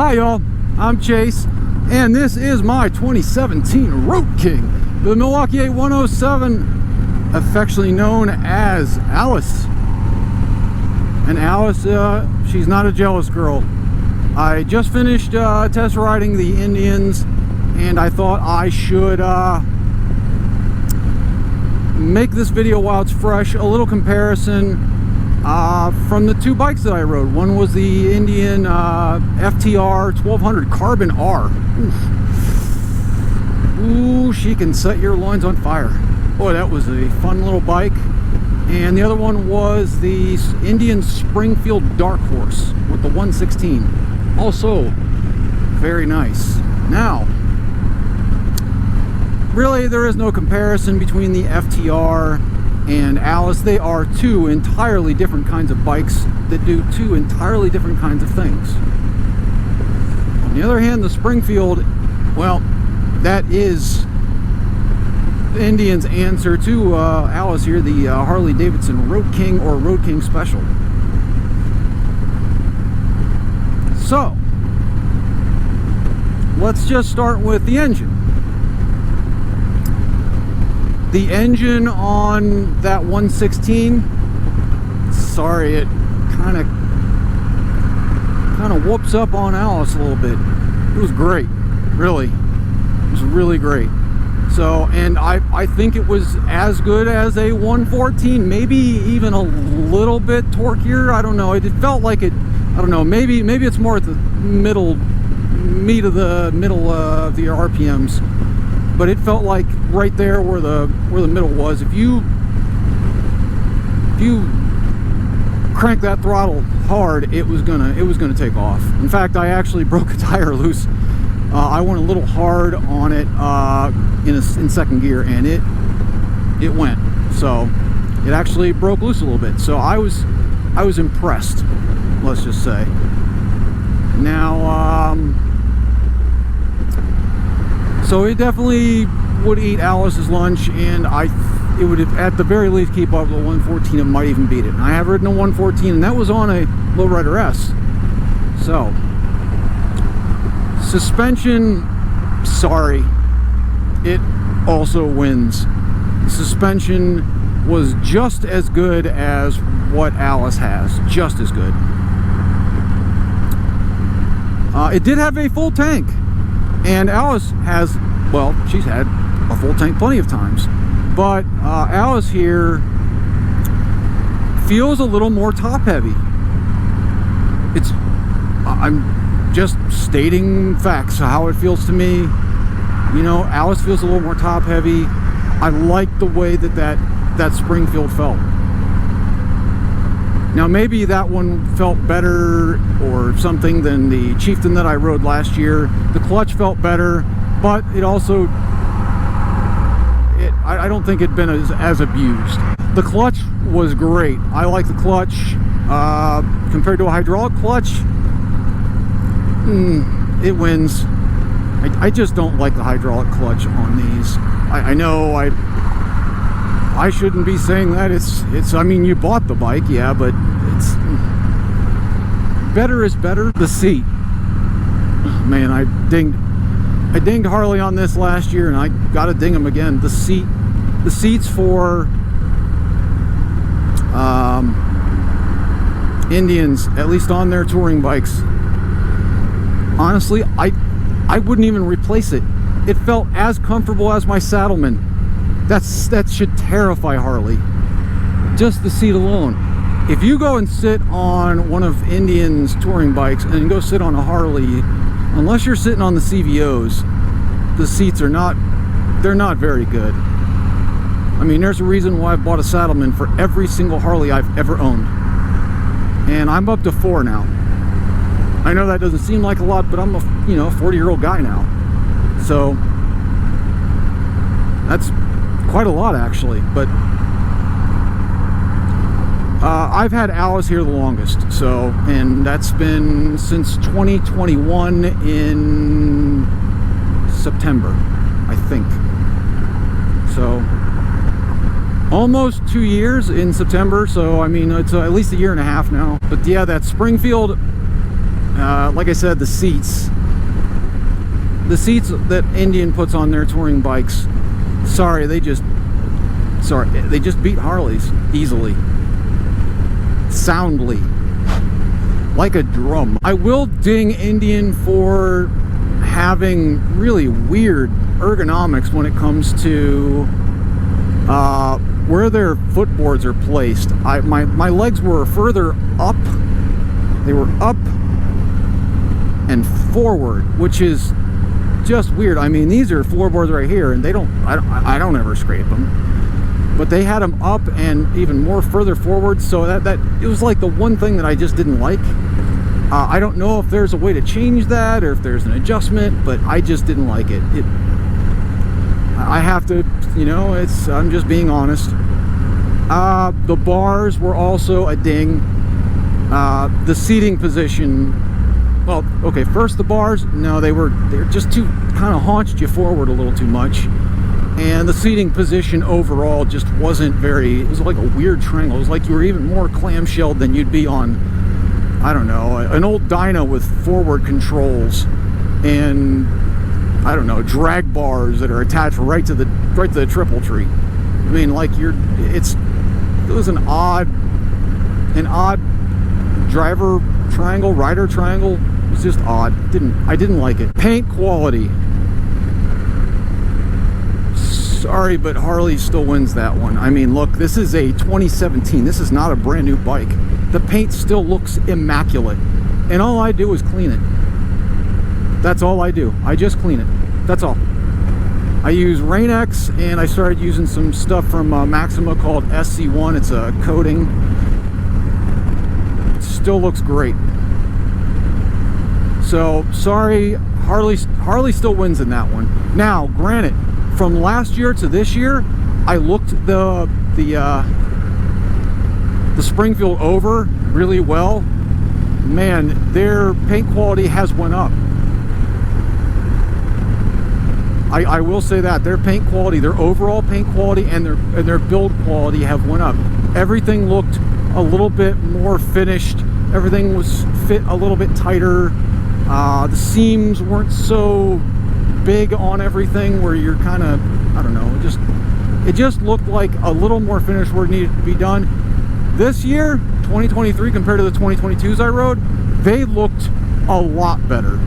Hi y'all, I'm Chase, and this is my 2017 Road King, the Milwaukee-Eight 107, affectionately known as Alice. And Alice, she's not a jealous girl. I just finished test riding the Indians, and I thought I should make this video while it's fresh, a little comparison from the two bikes that I rode. One was the Indian FTR 1200 Carbon R. Ooh, she can set your loins on fire. Boy, that was a fun little bike. And the other one was the Indian Springfield Dark Horse with the 116. Also very nice. Now, really there is no comparison between the FTR and Alice. They are two entirely different kinds of bikes that do two entirely different kinds of things. On the other hand, the Springfield, well, that is the Indian's answer to Alice here, the Harley-Davidson Road King or Road King Special. So, let's just start with the engine. The engine on that 116, sorry, it kind of whoops up on Alice a little bit. It was great, really. It was really great. So, and I think it was as good as a 114, maybe even a little bit torquier. I don't know. It felt like it, I don't know, maybe it's more at the meat of the middle of the RPMs. But it felt like right there where the middle was. If you crank that throttle hard, it was gonna take off. In fact, I actually broke a tire loose. I went a little hard on it in second gear, and it went. So it actually broke loose a little bit. So I was impressed. Let's just say. Now. So it definitely would eat Alice's lunch, and it would have, at the very least, keep up with the 114. It might even beat it. And I have ridden a 114, and that was on a Lowrider S. So, suspension, sorry, it also wins. Suspension was just as good as what Alice has, just as good. It did have a full tank. And Alice has, well, she's had a full tank plenty of times. But Alice here feels a little more top heavy. I'm just stating facts, how it feels to me. You know, Alice feels a little more top heavy. I like the way that Springfield felt. Now maybe that one felt better or something than the Chieftain that I rode last year. The clutch felt better, but it also, I don't think it'd been as abused. The clutch was great. I like the clutch. Compared to a hydraulic clutch, it wins. I just don't like the hydraulic clutch on these. I know I shouldn't be saying that. It's I mean, you bought the bike, yeah, but it's better is better. The seat, man, I dinged Harley on this last year, and I gotta ding him again. The seats for Indians, at least on their touring bikes, honestly, I wouldn't even replace it. It felt as comfortable as my Saddleman. That should terrify Harley. Just the seat alone. If you go and sit on one of Indian's touring bikes and go sit on a Harley, unless you're sitting on the CVOs, the seats are not very good. I mean, there's a reason why I bought a Saddleman for every single Harley I've ever owned. And I'm up to 4 now. I know that doesn't seem like a lot, but I'm a 40-year-old guy now. So that's quite a lot, actually. But I've had Alice here the longest, so, and that's been since 2021 in September, I think. So almost 2 years in September, so I mean, it's at least a year and a half now. But yeah, that Springfield, Like I said, the seats that Indian puts on their touring bikes, they just beat Harleys easily, soundly, like a drum. I will ding Indian for having really weird ergonomics when it comes to where their footboards are placed. My legs were further up. They were up and forward, which is just weird. I mean, these are floorboards right here, and I don't ever scrape them, but they had them up and even more further forward. So that it was like the one thing that I just didn't like. I don't know if there's a way to change that or if there's an adjustment, but I just didn't like it. I have to, I'm just being honest. The bars were also a ding. The seating position, well, okay, first the bars, no, they're just too, kind of haunched you forward a little too much. And the seating position overall just wasn't very, it was like a weird triangle. It was like you were even more clamshelled than you'd be on, I don't know, an old dyno with forward controls and, I don't know, drag bars that are attached right to the triple tree. I mean, like it was an odd driver triangle, rider triangle. It was just odd. I didn't like it. Paint quality. Sorry, but Harley still wins that one. I mean, look, this is a 2017. This is not a brand new bike. The paint still looks immaculate. And all I do is clean it. That's all I do. I just clean it. That's all. I use Rain-X, and I started using some stuff from Maxima called SC1. It's a coating. It still looks great. So, sorry, Harley still wins in that one. Now, granted, from last year to this year, I looked the Springfield over really well. Man, their paint quality has went up. I will say that their paint quality, their overall paint quality, and their build quality have went up. Everything looked a little bit more finished. Everything was fit a little bit tighter. The seams weren't so big on everything where you're kind of, I don't know, it just looked like a little more finished work needed to be done. This year, 2023, compared to the 2022s I rode, they looked a lot better.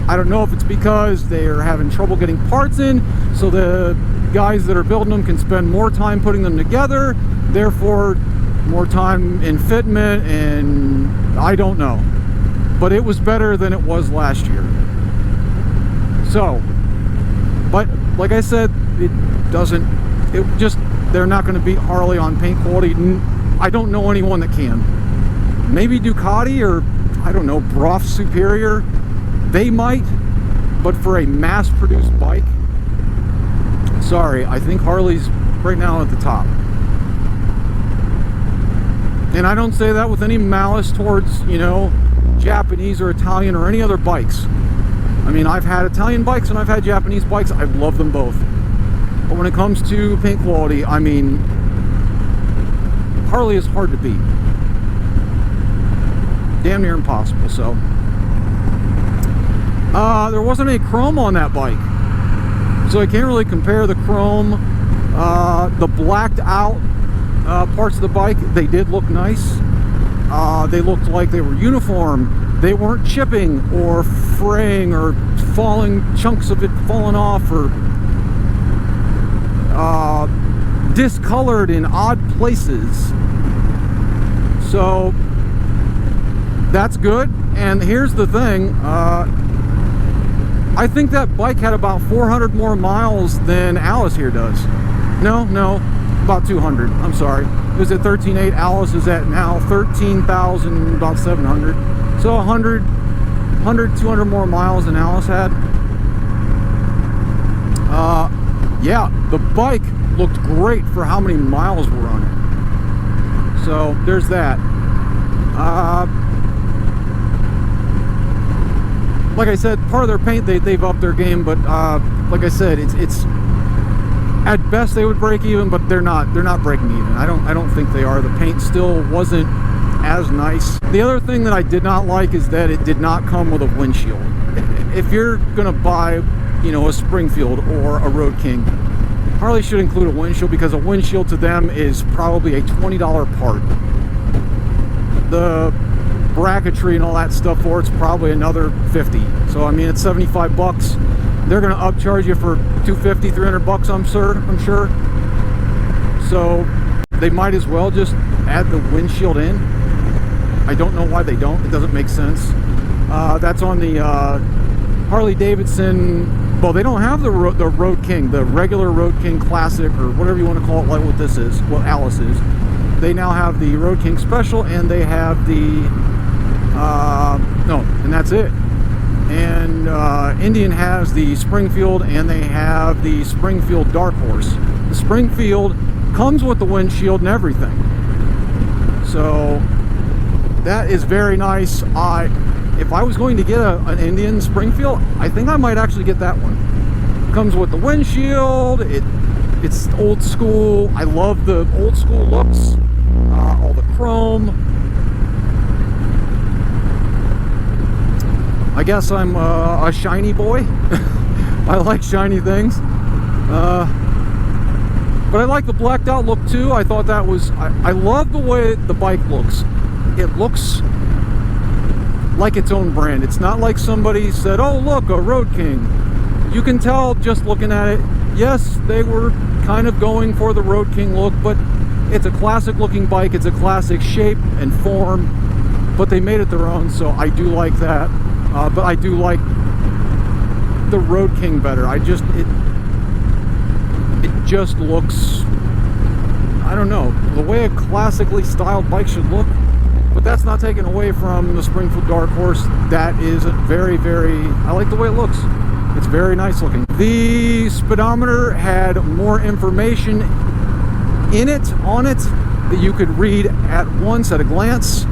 I don't know if it's because they're having trouble getting parts in, so the guys that are building them can spend more time putting them together, therefore more time in fitment, and I don't know. But it was better than it was last year. So, but like I said, they're not going to beat Harley on paint quality. I don't know anyone that can. Maybe Ducati or, I don't know, Brough Superior. They might, but for a mass-produced bike, sorry, I think Harley's right now at the top. And I don't say that with any malice towards, Japanese or Italian or any other bikes. I mean, I've had Italian bikes and I've had Japanese bikes. I love them both. But when it comes to paint quality, I mean, Harley is hard to beat. Damn near impossible, so. There wasn't any chrome on that bike, so I can't really compare the chrome. The blacked out parts of the bike, they did look nice. They looked like they were uniform. They weren't chipping or fraying or falling, chunks of it falling off or discolored in odd places. So that's good. And here's the thing, I think that bike had about 400 more miles than Alice here does. No, about 200. I'm sorry. It was at 13.8. Alice is at now 13,000, about 700. So 100, 200 more miles than Alice had. Yeah, the bike looked great for how many miles were on it. So there's that. Like I said, part of their paint, they've upped their game, but like I said, it's at best they would break even, but they're not breaking even. I don't think they are. The paint still wasn't as nice. The other thing that I did not like is that it did not come with a windshield. If you're gonna buy, you know, a Springfield or a Road King, Harley should include a windshield, because a windshield to them is probably a $20 part. The bracketry and all that stuff for it's probably another 50. So I mean, it's 75 bucks. They're gonna upcharge you for 250, 300 bucks, I'm sure. So they might as well just add the windshield in. I don't know why they don't. It doesn't make sense. That's on the Harley-Davidson. Well, they don't have the Road King, the regular Road King Classic, or whatever you want to call it, like what this is, what Alice is. They now have the Road King Special, and they have the and that's it. And Indian has the Springfield, and they have the Springfield Dark Horse. The Springfield comes with the windshield and everything, so that is very nice. If I was going to get an Indian Springfield, I think I might actually get that one. Comes with the windshield. It's old school. I love the old school looks, all the chrome. I guess I'm a shiny boy. I like shiny things. But I like the blacked out look too. I thought that was, I love the way the bike looks. It looks like its own brand. It's not like somebody said, oh look, a Road King. You can tell just looking at it, yes, they were kind of going for the Road King look, but it's a classic looking bike. It's a classic shape and form, but they made it their own, so I do like that. But I do like the Road King better. It just looks, I don't know, the way a classically styled bike should look. But that's not taken away from the Springfield Dark Horse. That is very, very, I like the way it looks. It's very nice looking. The speedometer had more information in it, on it, that you could read at once at a glance.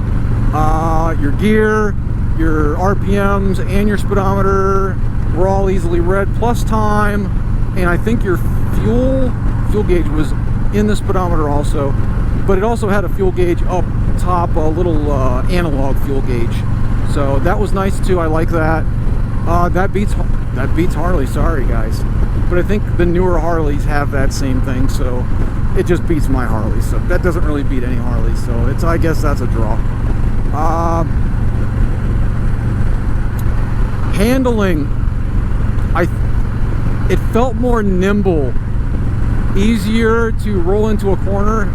Your gear, your RPMs, and your speedometer were all easily read, plus time. And I think your fuel gauge was in the speedometer also, but it also had a fuel gauge up top, a little analog fuel gauge. So that was nice too. I like that. That beats Harley. Sorry guys, but I think the newer Harleys have that same thing. So it just beats my Harley. So that doesn't really beat any Harley. So it's, I guess that's a draw. Handling, it felt more nimble, easier to roll into a corner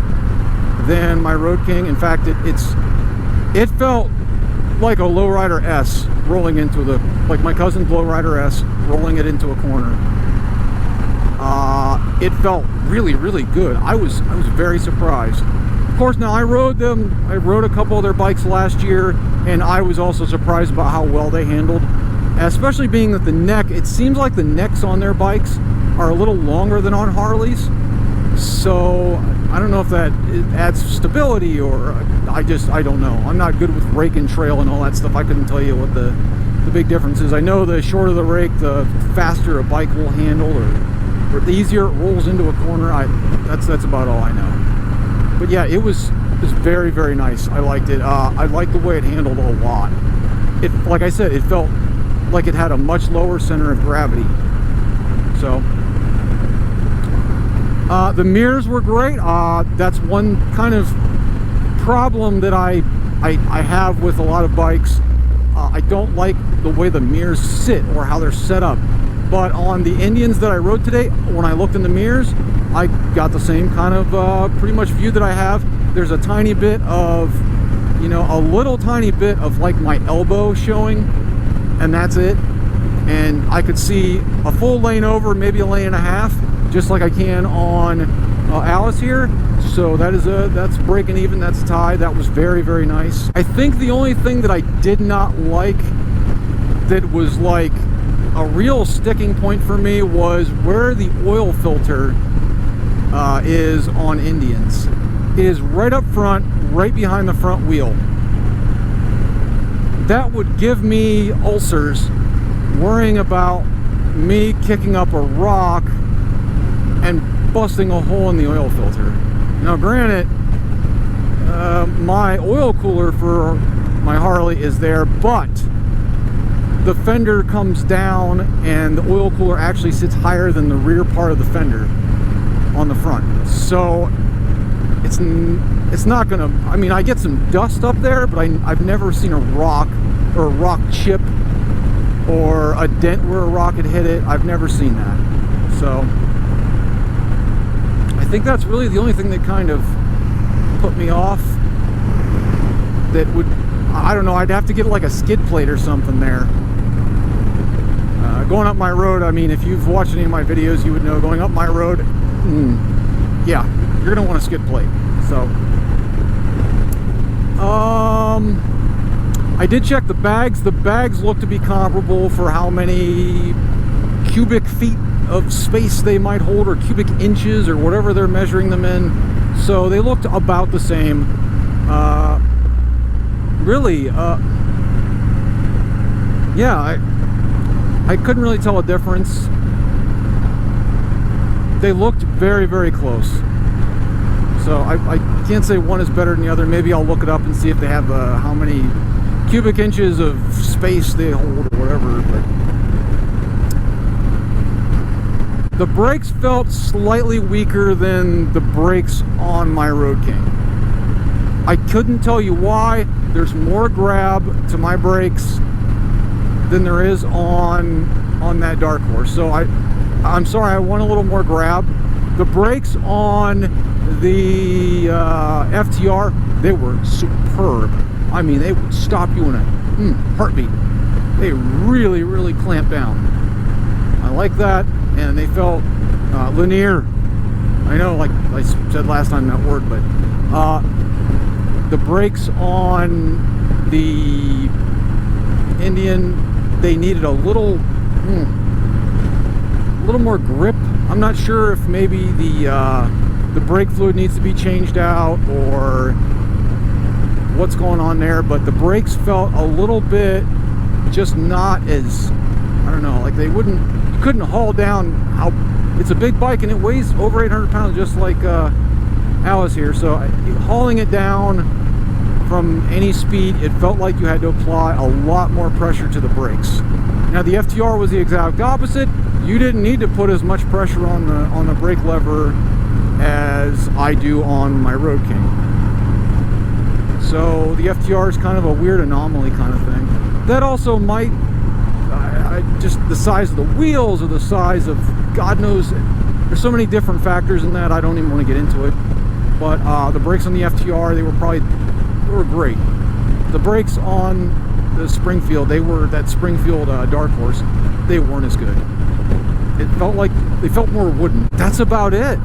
than my Road King. In fact, it felt like a lowrider S rolling into like my cousin's lowrider S, rolling it into a corner. It felt really, really good. I was very surprised. Of course, now I rode a couple of their bikes last year, and I was also surprised about how well they handled. Especially being that the neck, it seems like the necks on their bikes are a little longer than on Harleys. So I don't know if that adds stability, or I don't know. I'm not good with rake and trail and all that stuff. I couldn't tell you what the big difference is. I know the shorter the rake, the faster a bike will handle, or the easier it rolls into a corner. That's about all I know. But yeah, it was very, very nice. I liked it. I liked the way it handled a lot. It, like I said, it felt like it had a much lower center of gravity. So the mirrors were great. That's one kind of problem that I have with a lot of bikes. I don't like the way the mirrors sit or how they're set up. But on the Indians that I rode today, when I looked in the mirrors, I got the same kind of pretty much view that I have. There's a tiny bit of, you know, a little tiny bit of like my elbow showing, and that's it. And I could see a full lane over, maybe a lane and a half, just like I can on Alice here. So that's breaking even, that's a tie. That was very, very nice. I think the only thing that I did not like, that was like a real sticking point for me, was where the oil filter is on Indians. It is right up front, right behind the front wheel. That would give me ulcers worrying about me kicking up a rock and busting a hole in the oil filter. Now granted, my oil cooler for my Harley is there, but the fender comes down and the oil cooler actually sits higher than the rear part of the fender on the front. So it's not gonna, I mean, I get some dust up there, but I've never seen a rock or a rock chip or a dent where a rock had hit it. I've never seen that. So I think that's really the only thing that kind of put me off. That would, I don't know, I'd have to get like a skid plate or something there. Going up my road, I mean, if you've watched any of my videos, you would know going up my road, yeah, you're gonna want a skid plate. So I did check the bags. The bags look to be comparable for how many cubic feet of space they might hold, or cubic inches, or whatever they're measuring them in. So they looked about the same. Really, yeah, I couldn't really tell a difference. They looked very, very close. So I can't say one is better than the other. Maybe I'll look it up and see if they have how many cubic inches of space they hold or whatever. But the brakes felt slightly weaker than the brakes on my Road King. I couldn't tell you why. There's more grab to my brakes than there is on that Dark Horse. So I'm sorry, I want a little more grab. The brakes on the FTR, they were superb. I mean, they would stop you in a heartbeat. They really, really clamped down. I like that, and they felt linear. I know, like I said last time, that word, but the brakes on the Indian, they needed a little more grip. I'm not sure if maybe the brake fluid needs to be changed out or what's going on there, but the brakes felt a little bit just not as, I don't know, like you couldn't haul down how, it's a big bike and it weighs over 800 pounds just like Alice here, so hauling it down from any speed, it felt like you had to apply a lot more pressure to the brakes. Now the FTR was the exact opposite. You didn't need to put as much pressure on the brake lever as I do on my Road King. So the FTR is kind of a weird anomaly kind of thing. That also might, just the size of the wheels or the size of, God knows, there's so many different factors in that, I don't even want to get into it. But the brakes on the FTR, they were great. The brakes on the Springfield, that Springfield Dark Horse, they weren't as good. It felt like they felt more wooden. That's about it.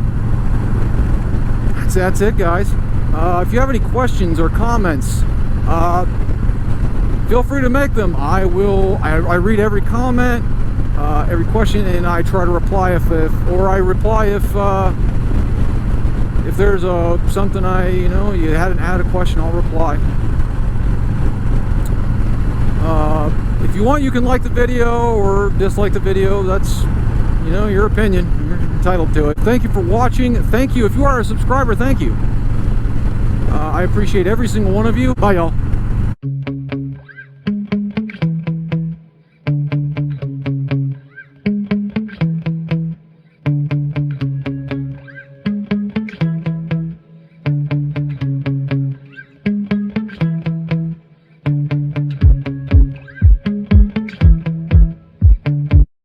That's it, guys. If you have any questions or comments, feel free to make them. I read every comment, every question, and I try to reply if there's something you hadn't had a question, I'll reply. If you want, you can like the video or dislike the video. That's, your opinion. You're entitled to it. Thank you for watching. Thank you. If you are a subscriber, thank you. I appreciate every single one of you. Bye, y'all.